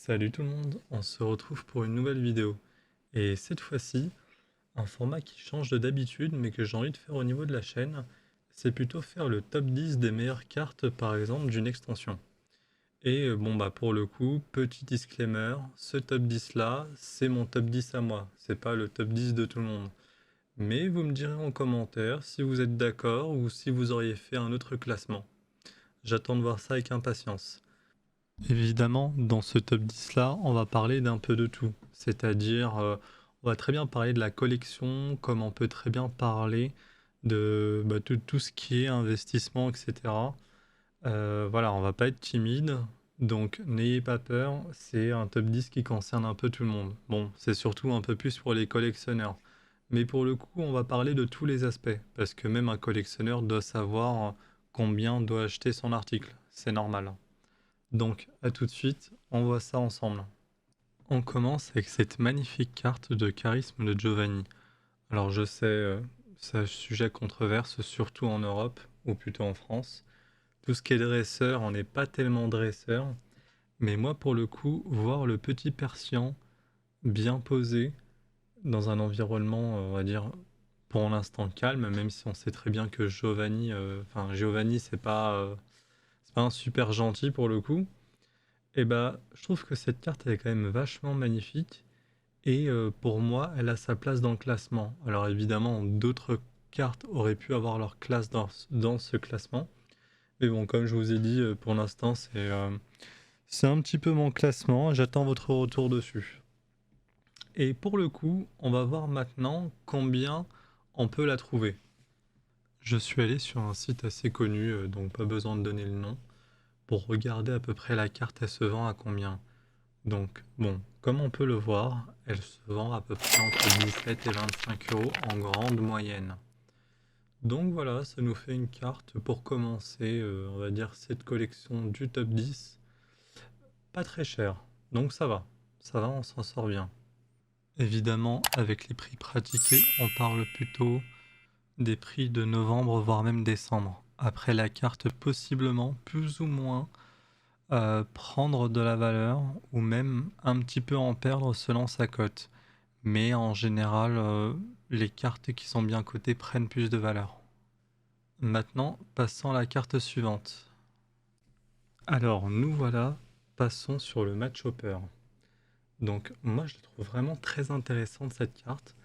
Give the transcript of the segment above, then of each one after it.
Salut tout le monde, on se retrouve pour une nouvelle vidéo. Et cette fois-ci, un format qui change de d'habitude, mais que j'ai envie de faire au niveau de la chaîne, c'est plutôt faire le top 10 des meilleures cartes, par exemple, d'une extension. Et bon bah pour le coup, petit disclaimer, ce top 10 là, c'est mon top 10 à moi, c'est pas le top 10 de tout le monde. Mais vous me direz en commentaire si vous êtes d'accord ou si vous auriez fait un autre classement. J'attends de voir ça avec impatience. Évidemment, dans ce top 10 là, on va parler d'un peu de tout. C'est-à-dire, on va très bien parler de la collection, comme on peut très bien parler de tout ce qui est investissement, etc. Voilà, on va pas être timide, donc n'ayez pas peur, c'est un top 10 qui concerne un peu tout le monde. Bon, c'est surtout un peu plus pour les collectionneurs. Mais pour le coup, on va parler de tous les aspects, parce que même un collectionneur doit savoir combien doit acheter son article. C'est normal. Donc, à tout de suite, on voit ça ensemble. On commence avec cette magnifique carte de charisme de Giovanni. Alors, je sais, c'est un sujet controverse, surtout en Europe, ou plutôt en France. Tout ce qui est dresseur, on n'est pas tellement dresseur. Mais moi, pour le coup, voir le petit Persian bien posé dans un environnement, on va dire, pour l'instant calme, même si on sait très bien que Giovanni, c'est pas un super gentil pour le coup. Et bah, je trouve que cette carte elle est quand même vachement magnifique et pour moi, elle a sa place dans le classement. Alors évidemment, d'autres cartes auraient pu avoir leur classe dans ce classement. Mais bon, comme je vous ai dit, pour l'instant, c'est un petit peu mon classement. J'attends votre retour dessus. Et pour le coup, on va voir maintenant combien on peut la trouver. Je suis allé sur un site assez connu, donc pas besoin de donner le nom, pour regarder à peu près la carte, elle se vend à combien. Donc, bon, comme on peut le voir, elle se vend à peu près entre 17 et 25 euros en grande moyenne. Donc voilà, ça nous fait une carte pour commencer, on va dire, cette collection du top 10. Pas très cher, donc ça va, on s'en sort bien. Évidemment, avec les prix pratiqués, on parle plutôt des prix de novembre, voire même décembre. Après la carte, possiblement, plus ou moins, prendre de la valeur ou même un petit peu en perdre selon sa cote. Mais en général, les cartes qui sont bien cotées prennent plus de valeur. Maintenant, passons à la carte suivante. Alors, nous voilà, passons sur le match hopper. Donc, moi, je la trouve vraiment très intéressante cette carte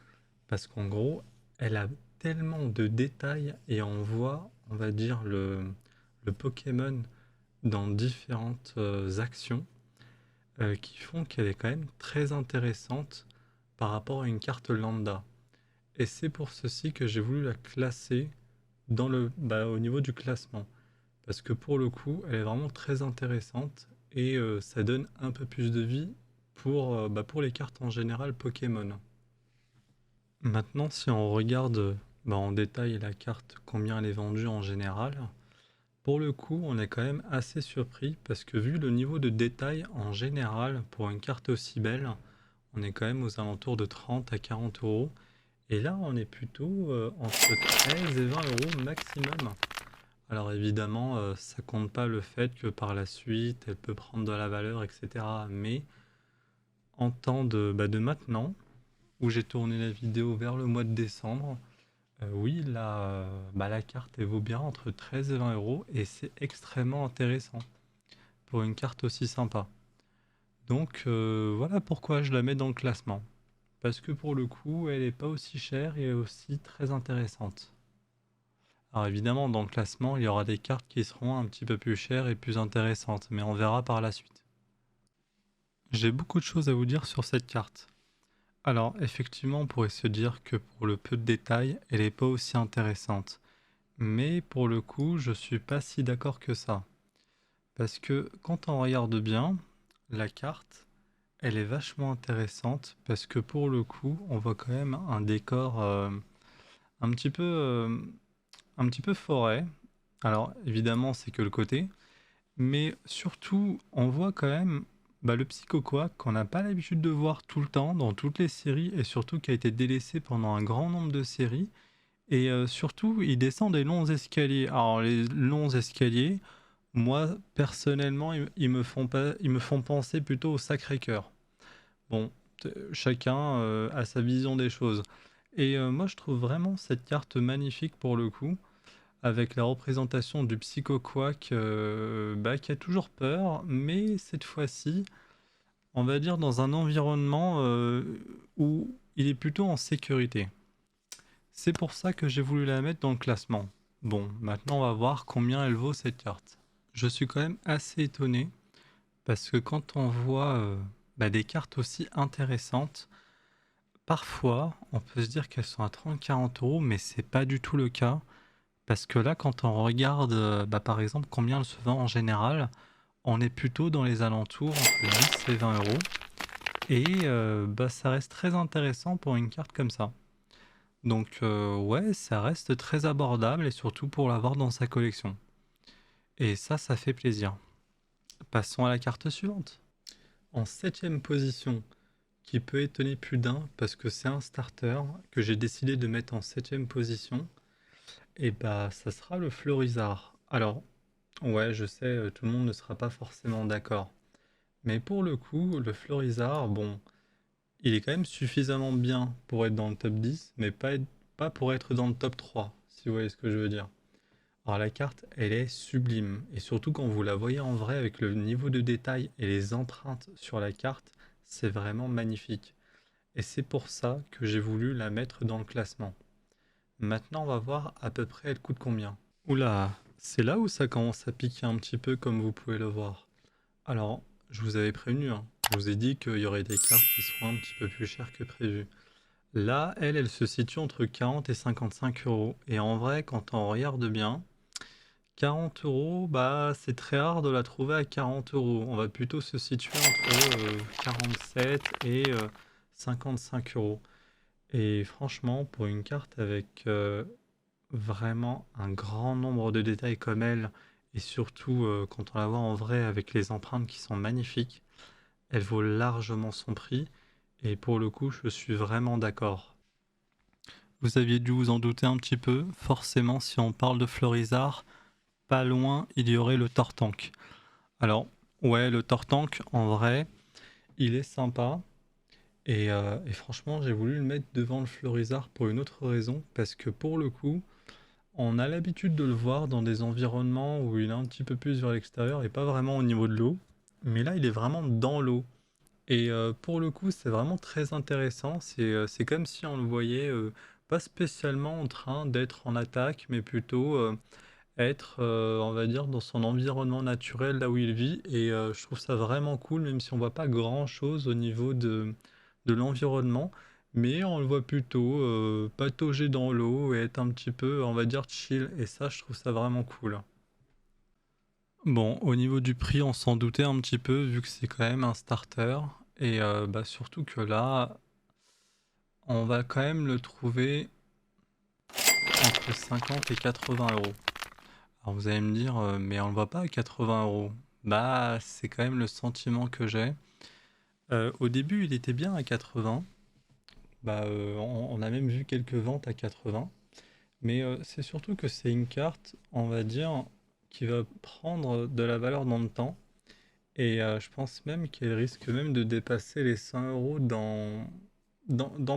parce qu'en gros, elle a tellement de détails et on voit, on va dire, le Pokémon dans différentes actions qui font qu'elle est quand même très intéressante par rapport à une carte lambda. Et c'est pour ceci que j'ai voulu la classer au niveau du classement. Parce que pour le coup, elle est vraiment très intéressante et ça donne un peu plus de vie pour les cartes en général Pokémon. Maintenant, si on regarde en détail la carte, combien elle est vendue en général, pour le coup, on est quand même assez surpris parce que vu le niveau de détail en général pour une carte aussi belle, on est quand même aux alentours de 30 à 40 euros. Et là, on est plutôt entre 13 et 20 euros maximum. Alors évidemment, ça compte pas le fait que par la suite, elle peut prendre de la valeur, etc. Mais en temps de maintenant, où j'ai tourné la vidéo vers le mois de décembre, oui, la carte elle vaut bien entre 13 et 20 euros et c'est extrêmement intéressant pour une carte aussi sympa. Donc voilà pourquoi je la mets dans le classement. Parce que pour le coup, elle n'est pas aussi chère et aussi très intéressante. Alors évidemment, dans le classement, il y aura des cartes qui seront un petit peu plus chères et plus intéressantes, mais on verra par la suite. J'ai beaucoup de choses à vous dire sur cette carte. Alors effectivement, on pourrait se dire que pour le peu de détails, elle n'est pas aussi intéressante. Mais pour le coup, je suis pas si d'accord que ça. Parce que quand on regarde bien, la carte, elle est vachement intéressante parce que pour le coup, on voit quand même un décor un petit peu, euh, un petit peu forêt. Alors évidemment, c'est que le côté, mais surtout, on voit quand même le Psychoquack qu'on n'a pas l'habitude de voir tout le temps dans toutes les séries et surtout qui a été délaissé pendant un grand nombre de séries. Et surtout, il descend des longs escaliers. Alors les longs escaliers, Moi, personnellement, ils me font penser plutôt au Sacré-Cœur. Bon, chacun a sa vision des choses. Et moi, je trouve vraiment cette carte magnifique pour le coup, avec la représentation du Psycho Quack bah, qui a toujours peur, mais cette fois-ci, on va dire dans un environnement où il est plutôt en sécurité. C'est pour ça que j'ai voulu la mettre dans le classement. Bon, maintenant on va voir combien elle vaut cette carte. Je suis quand même assez étonné parce que quand on voit bah, des cartes aussi intéressantes, parfois on peut se dire qu'elles sont à 30-40 euros, mais c'est pas du tout le cas. Parce que là, quand on regarde bah, par exemple combien elle se vend en général, on est plutôt dans les alentours entre 10 et 20 euros. Et bah, ça reste très intéressant pour une carte comme ça. Donc ouais, ça reste très abordable et surtout pour l'avoir dans sa collection. Et ça fait plaisir. Passons à la carte suivante. En septième position, qui peut étonner plus d'un parce que c'est un starter que j'ai décidé de mettre en septième position, et bah ça sera le Florizard. Alors, ouais, je sais, tout le monde ne sera pas forcément d'accord. Mais pour le coup, le Florizard, bon, il est quand même suffisamment bien pour être dans le top 10, mais pas pour être dans le top 3, si vous voyez ce que je veux dire. Alors la carte, elle est sublime, et surtout quand vous la voyez en vrai avec le niveau de détail et les empreintes sur la carte, c'est vraiment magnifique. Et c'est pour ça que j'ai voulu la mettre dans le classement. Maintenant, on va voir à peu près elle coûte combien. Oula, c'est là où ça commence à piquer un petit peu comme vous pouvez le voir. Alors, je vous avais prévenu, hein. Je vous ai dit qu'il y aurait des cartes qui seront un petit peu plus chères que prévu. Là, elle se situe entre 40 et 55 euros. Et en vrai, quand on regarde bien, 40 euros, bah, c'est très rare de la trouver à 40 euros. On va plutôt se situer entre 47 et 55 euros. Et franchement, pour une carte avec vraiment un grand nombre de détails comme elle, et surtout quand on la voit en vrai avec les empreintes qui sont magnifiques, elle vaut largement son prix. Et pour le coup, je suis vraiment d'accord. Vous aviez dû vous en douter un petit peu. Forcément, si on parle de Florizard, pas loin, il y aurait le Tortank. Alors, ouais, le Tortank, en vrai, il est sympa. Et franchement, j'ai voulu le mettre devant le Florizard pour une autre raison. Parce que pour le coup, on a l'habitude de le voir dans des environnements où il est un petit peu plus vers l'extérieur et pas vraiment au niveau de l'eau. Mais là, il est vraiment dans l'eau. Et pour le coup, c'est vraiment très intéressant. C'est comme si on le voyait pas spécialement en train d'être en attaque, mais plutôt être, on va dire, dans son environnement naturel, là où il vit. Et je trouve ça vraiment cool, même si on voit pas grand-chose au niveau de l'environnement. Mais on le voit plutôt patauger dans l'eau et être un petit peu, on va dire, chill. Et ça, je trouve ça vraiment cool. Bon, au niveau du prix, on s'en doutait un petit peu, vu que c'est quand même un starter. Et bah, surtout que là, on va quand même le trouver entre 50 et 80 euros. Alors vous allez me dire, mais on le voit pas à 80 euros. Bah, c'est quand même le sentiment que j'ai. Au début, il était bien à 80. Bah, on a même vu quelques ventes à 80. Mais c'est surtout que c'est une carte, on va dire, qui va prendre de la valeur dans le temps. Et je pense même qu'elle risque même de dépasser les 100 euros dans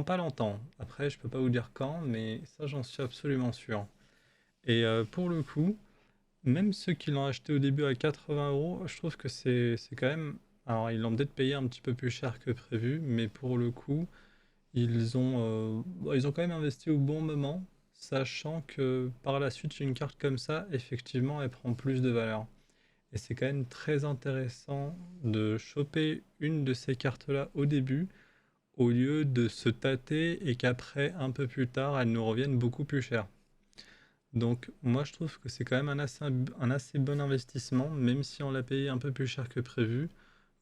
pas longtemps. Après, je peux pas vous dire quand, mais ça, j'en suis absolument sûr. Et pour le coup, même ceux qui l'ont acheté au début à 80 euros, je trouve que c'est quand même. Alors, ils l'ont peut-être payé un petit peu plus cher que prévu, mais pour le coup, ils ont quand même investi au bon moment, sachant que par la suite, une carte comme ça, effectivement, elle prend plus de valeur. Et c'est quand même très intéressant de choper une de ces cartes-là au début, au lieu de se tâter et qu'après, un peu plus tard, elles nous reviennent beaucoup plus cher. Donc moi je trouve que c'est quand même un assez bon investissement, même si on l'a payé un peu plus cher que prévu.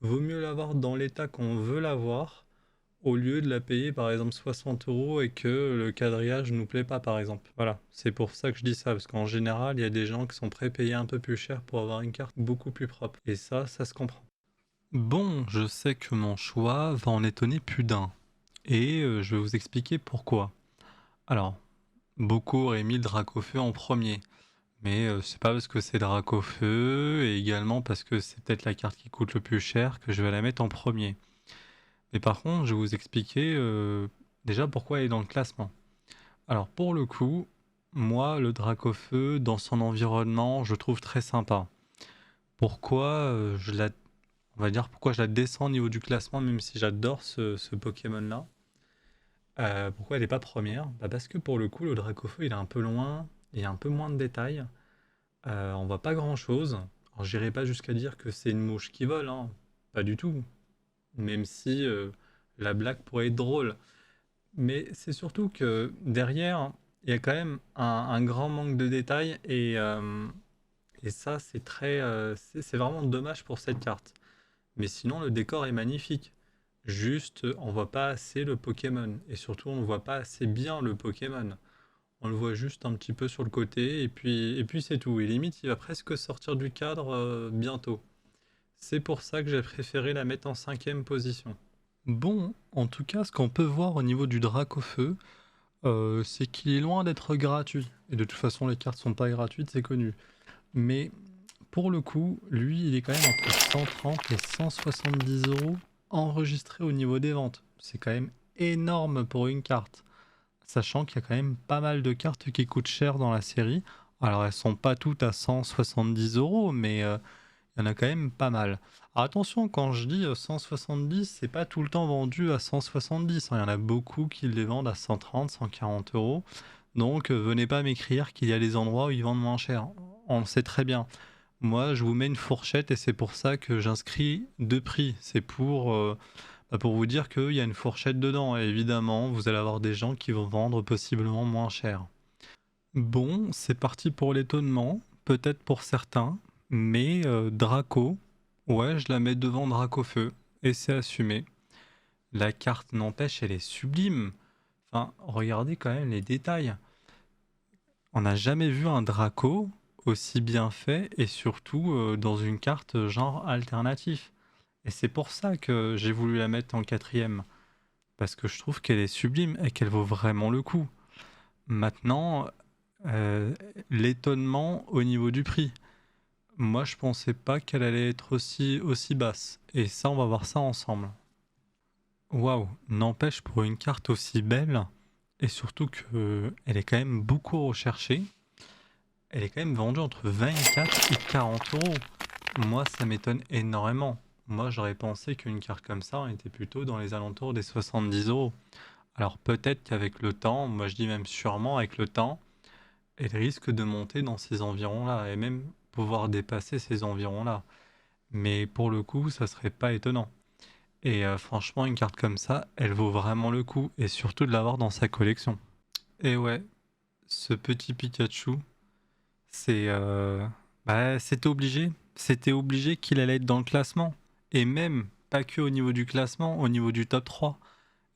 Vaut mieux l'avoir dans l'état qu'on veut l'avoir, au lieu de la payer par exemple 60 euros et que le quadrillage nous plaît pas par exemple. Voilà, c'est pour ça que je dis ça, parce qu'en général il y a des gens qui sont prêts à payer un peu plus cher pour avoir une carte beaucoup plus propre. Et ça se comprend. Bon, je sais que mon choix va en étonner plus d'un. Et je vais vous expliquer pourquoi. Alors, beaucoup auraient mis le Dracofeu en premier. Mais c'est pas parce que c'est Dracofeu et également parce que c'est peut-être la carte qui coûte le plus cher que je vais la mettre en premier. Mais par contre, je vais vous expliquer déjà pourquoi elle est dans le classement. Alors pour le coup, moi, le Dracofeu, dans son environnement, je trouve très sympa. Pourquoi on va dire pourquoi je la descends au niveau du classement, même si j'adore ce Pokémon-là. Pourquoi elle n'est pas première? Bah parce que pour le coup, le Dracofeu, il est un peu loin, il y a un peu moins de détails. On voit pas grand-chose. Alors j'irai pas jusqu'à dire que c'est une mouche qui vole, hein. Pas du tout. Même si la blague pourrait être drôle. Mais c'est surtout que derrière, il y a quand même un grand manque de détails et ça, c'est vraiment dommage pour cette carte. Mais sinon, le décor est magnifique. Juste, on voit pas assez le Pokémon. Et surtout, on voit pas assez bien le Pokémon. On le voit juste un petit peu sur le côté, et puis c'est tout. Et limite, il va presque sortir du cadre bientôt. C'est pour ça que j'ai préféré la mettre en cinquième position. Bon, en tout cas, ce qu'on peut voir au niveau du Dracofeu, c'est qu'il est loin d'être gratuit. Et de toute façon, les cartes sont pas gratuites, c'est connu. Mais pour le coup, lui, il est quand même entre 130 et 170 euros enregistré au niveau des ventes. C'est quand même énorme pour une carte. Sachant qu'il y a quand même pas mal de cartes qui coûtent cher dans la série. Alors elles sont pas toutes à 170 euros, mais il y en a quand même pas mal. Alors attention, quand je dis 170, c'est pas tout le temps vendu à 170, hein. Il y en a beaucoup qui les vendent à 130, 140 euros. Donc venez pas m'écrire qu'il y a des endroits où ils vendent moins cher. On le sait très bien. Moi, je vous mets une fourchette et c'est pour ça que j'inscris deux prix. C'est pour vous dire qu'il y a une fourchette dedans. Et évidemment, vous allez avoir des gens qui vont vendre possiblement moins cher. Bon, c'est parti pour l'étonnement, peut-être pour certains, mais Draco, ouais, je la mets devant Dracofeu, et c'est assumé. La carte n'empêche, elle est sublime. Enfin, regardez quand même les détails. On n'a jamais vu un Draco aussi bien fait, et surtout dans une carte genre alternatif. Et c'est pour ça que j'ai voulu la mettre en quatrième, parce que je trouve qu'elle est sublime et qu'elle vaut vraiment le coup. Maintenant, euh, l'étonnement au niveau du prix. Moi, je pensais pas qu'elle allait être aussi basse. Et ça, on va voir ça ensemble. Waouh, n'empêche pour une carte aussi belle, et surtout que elle est quand même beaucoup recherchée, elle est quand même vendue entre 24 et 40 euros. Moi, ça m'étonne énormément. Moi, j'aurais pensé qu'une carte comme ça, on était plutôt dans les alentours des 70 euros. Alors peut-être qu'avec le temps, moi je dis même sûrement avec le temps, elle risque de monter dans ces environs-là et même pouvoir dépasser ces environs-là. Mais pour le coup, ça serait pas étonnant. Et franchement, une carte comme ça, elle vaut vraiment le coup et surtout de l'avoir dans sa collection. Et ouais, ce petit Pikachu, c'est c'était obligé. C'était obligé qu'il allait être dans le classement. Et même, pas que au niveau du classement, au niveau du top 3.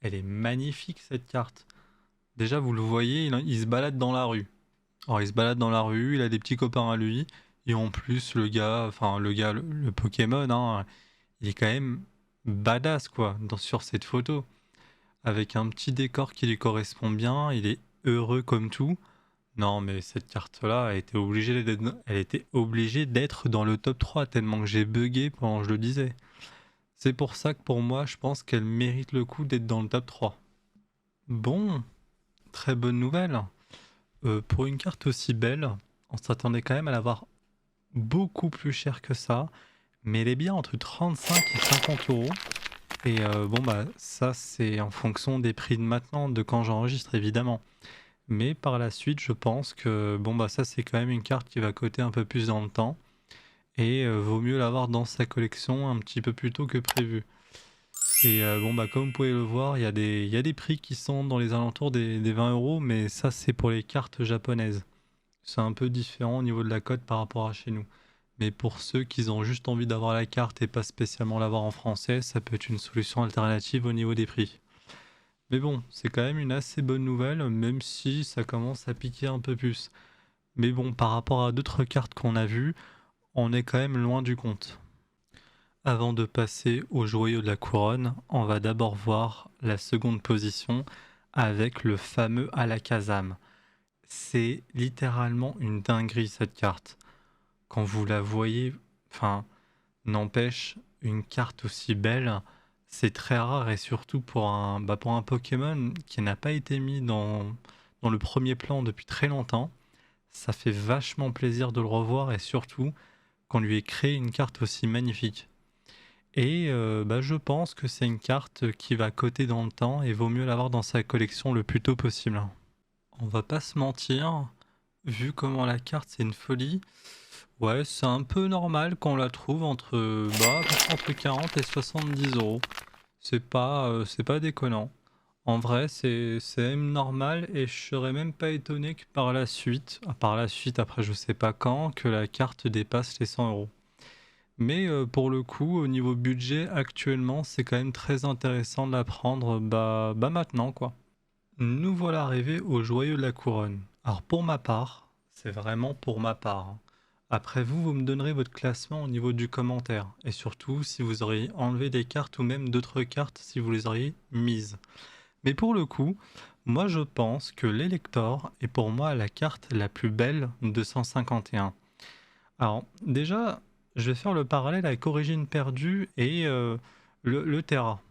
Elle est magnifique cette carte. Déjà, vous le voyez, il se balade dans la rue. Alors, il se balade dans la rue, il a des petits copains à lui. Et en plus, le Pokémon, hein, il est quand même badass, quoi, sur cette photo. Avec un petit décor qui lui correspond bien, il est heureux comme tout. Non, mais cette carte-là, elle était obligée d'être dans le top 3 tellement que j'ai bugué pendant que je le disais. C'est pour ça que pour moi, je pense qu'elle mérite le coup d'être dans le top 3. Bon, très bonne nouvelle. Pour une carte aussi belle, on s'attendait quand même à l'avoir beaucoup plus cher que ça, mais elle est bien entre 35 et 50 euros. Et bon, bah, ça, c'est en fonction des prix de maintenant, de quand j'enregistre évidemment. Mais par la suite, je pense que bon, bah, ça, c'est quand même une carte qui va coter un peu plus dans le temps. Et vaut mieux l'avoir dans sa collection un petit peu plus tôt que prévu. Et bon, bah, comme vous pouvez le voir, il y a des prix qui sont dans les alentours des 20 euros, mais ça, c'est pour les cartes japonaises. C'est un peu différent au niveau de la cote par rapport à chez nous. Mais pour ceux qui ont juste envie d'avoir la carte et pas spécialement l'avoir en français, ça peut être une solution alternative au niveau des prix. Mais bon, c'est quand même une assez bonne nouvelle, même si ça commence à piquer un peu plus. Mais bon, par rapport à d'autres cartes qu'on a vues, on est quand même loin du compte. Avant de passer au joyau de la couronne, on va d'abord voir la seconde position avec le fameux Alakazam. C'est littéralement une dinguerie cette carte. Quand vous la voyez, enfin, n'empêche, une carte aussi belle, c'est très rare et surtout pour un Pokémon qui n'a pas été mis dans le premier plan depuis très longtemps, ça fait vachement plaisir de le revoir et surtout qu'on lui ait créé une carte aussi magnifique. Et je pense que c'est une carte qui va coter dans le temps et vaut mieux l'avoir dans sa collection le plus tôt possible. On va pas se mentir, vu comment la carte c'est une folie, ouais, c'est un peu normal qu'on la trouve à peu près entre 40 et 70 euros. C'est pas déconnant. En vrai, c'est même normal et je serais même pas étonné que par la suite, après je sais pas quand, que la carte dépasse les 100 euros. Mais pour le coup, au niveau budget, actuellement, c'est quand même très intéressant de la prendre maintenant, quoi. Nous voilà arrivés au joyau de la couronne. Alors pour ma part, c'est vraiment pour ma part, hein. Après vous, vous me donnerez votre classement au niveau du commentaire. Et surtout, si vous auriez enlevé des cartes ou même d'autres cartes, si vous les auriez mises. Mais pour le coup, moi je pense que l'Elector est pour moi la carte la plus belle de 151. Alors déjà, je vais faire le parallèle avec Origine perdue et le Terra.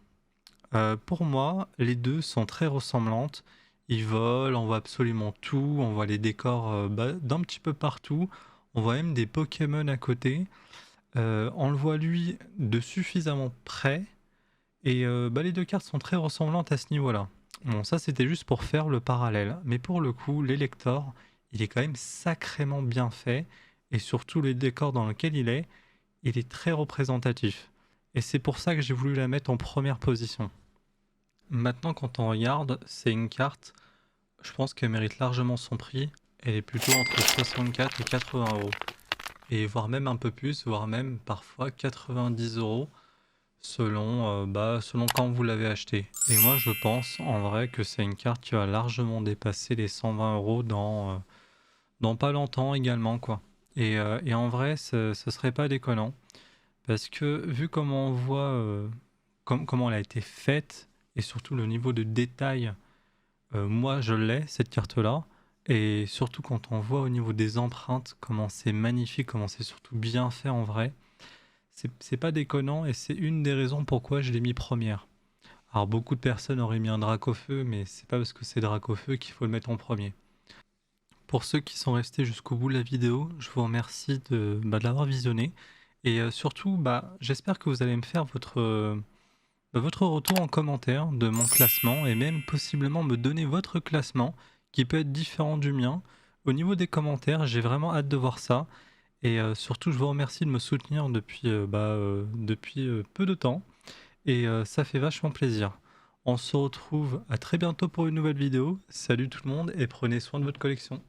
Pour moi, les deux sont très ressemblantes. Ils volent, on voit absolument tout, on voit les décors d'un petit peu partout, on voit même des Pokémon à côté. On le voit lui de suffisamment près, et les deux cartes sont très ressemblantes à ce niveau-là. Bon, ça c'était juste pour faire le parallèle, mais pour le coup, l'Elector, il est quand même sacrément bien fait, et surtout le décor dans lequel il est très représentatif. Et c'est pour ça que j'ai voulu la mettre en première position. Maintenant, quand on regarde, c'est une carte, je pense qu'elle mérite largement son prix. Elle est plutôt entre 64 et 80 euros. Et voire même un peu plus, voire même parfois 90 euros selon quand vous l'avez acheté. Et moi, je pense en vrai que c'est une carte qui va largement dépasser les 120 euros dans pas longtemps également, quoi. Et en vrai, ce serait pas déconnant. Parce que vu comment on voit comment elle a été faite, et surtout le niveau de détail, moi je l'ai, cette carte-là. Et surtout quand on voit au niveau des empreintes, comment c'est magnifique, comment c'est surtout bien fait en vrai, c'est pas déconnant et c'est une des raisons pourquoi je l'ai mis première. Alors beaucoup de personnes auraient mis un Dracofeu, mais c'est pas parce que c'est Dracofeu qu'il faut le mettre en premier. Pour ceux qui sont restés jusqu'au bout de la vidéo, je vous remercie de l'avoir visionné. Et surtout, j'espère que vous allez me faire votre retour en commentaire de mon classement et même possiblement me donner votre classement qui peut être différent du mien. Au niveau des commentaires, j'ai vraiment hâte de voir ça. Et surtout, je vous remercie de me soutenir depuis peu de temps. Et ça fait vachement plaisir. On se retrouve à très bientôt pour une nouvelle vidéo. Salut tout le monde et prenez soin de votre collection.